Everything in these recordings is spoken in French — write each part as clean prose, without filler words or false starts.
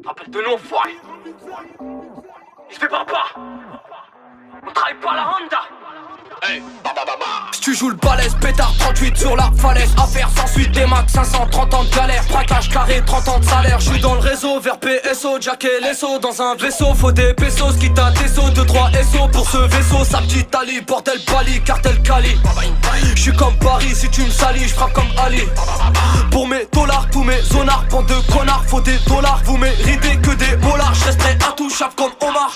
Rappelle-toi-nous, enfoiré. Il se fait pas. On travaille pas à la Honda. Hey. Si tu joues le balèze, pétard 38 sur la falaise. Affaire sans suite, des max 530 ans de galère. Braquage carré, 30 ans de salaire. J'suis dans le réseau, vers PSO, Jack et Lesso. Dans un vaisseau, faut des pesos. Quitte à tes sauts, 2-3 SO pour ce vaisseau. Sa petite Ali, bordel Bali, cartel Cali. J'suis comme Paris, si tu me salis, j'frappe comme Ali. Pour mes dollars, tous mes zonards, bande de connards, faut des dollars. Vous méritez que des molars, j'resterai intouchable comme Omar.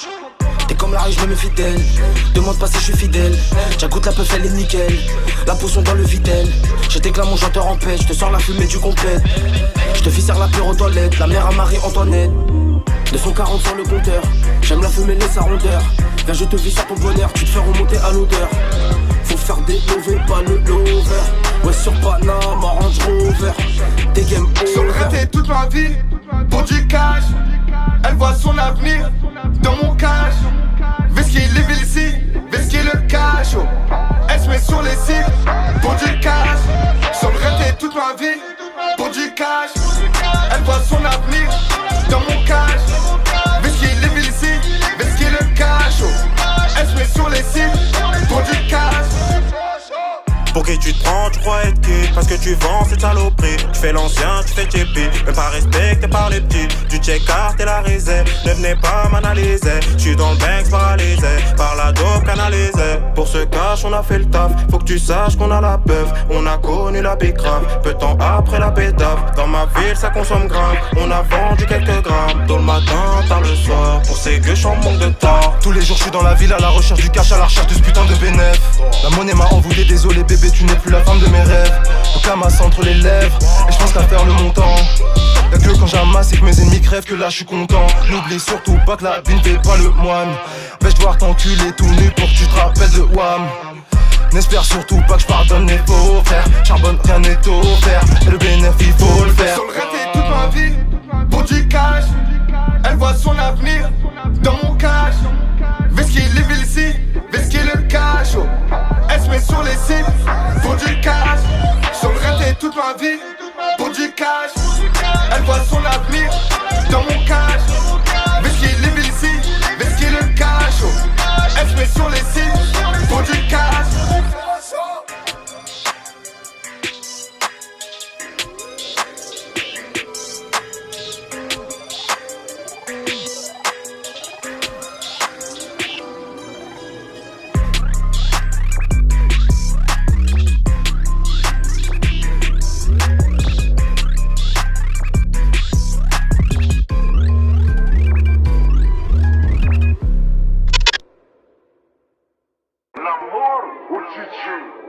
T'es comme la rue, je me fidèle. Demande pas si je suis fidèle. J'agoute la peuf, elle est nickel. La potion dans le vitel. Je t'éclame mon chanteur en paix. Je te sors la fumée du complète. Je te ficère l'apéro aux toilettes. La mère à Marie-Antoinette. 240 sur le compteur. J'aime la fumée, laisse sa rondeur. Viens, je te vis sur ton bonheur. Tu te fais remonter à l'odeur. Faut faire des lovés, pas le lover. Ouais, sur Panama, Range Rover. T'es game over. Sur le raté toute ma vie. Pour du cash. Elle voit son avenir dans mon cash. Vesky, les ici, Vesky le cash. Oh. Elle se met sur les cibles pour du cash. Sur le raté toute ma vie pour du cash. Elle voit son avenir dans mon cash. Vesky, les ici, Vesky le cash. Oh. Elle se met sur les cibles pour du cash. Pour qui tu te prends, tu crois être qui? Parce que tu vends cette saloperie. Tu fais l'ancien, tu fais tipi. Même pas respecté par les petits. Du check-art et la réserve. Ne venez pas m'analyser. J'suis dans le Banks paralysé. Par la dope canalisée. Pour ce cash, on a fait le taf. Faut que tu saches qu'on a la peuf. On a connu la bicrave. Peu de temps après la pétave. Dans ma ville, ça consomme grave. On a vendu quelques grammes. Tôt le matin, tard le soir. Pour ces gueux, j'en manque de temps. Tous les jours, je suis dans la ville à la recherche du cash, à la recherche de ce putain de bénéf. La monnaie m'a envoûté, désolé bébé, tu n'es plus la femme de mes rêves. Le camas entre les lèvres, et je pense qu'à faire le montant. Y'a que quand j'amasse et que mes ennemis crèvent que là je suis content. N'oublie surtout pas que la vie ne fait pas le moine. Vais-je devoir t'enculer tout nu pour que tu te rappelles de Wham. N'espère surtout pas que je pardonne les faux frères. Charbonne, rien n'est offert, et le bénéfice il faut le faire. Sur le raté toute ma vie pour du cash. Elle voit son avenir dans mon cash. Vesky, les ici, Vesky le cash. Oh. Elle se met sur les cibles pour du cash. Sur le raté toute ma vie pour du cash. Elle voit son avenir dans mon cash. Vesky, les ici, Vesky le cash. Oh. Elle se met sur les cibles pour du cash. L'amour ou chichi?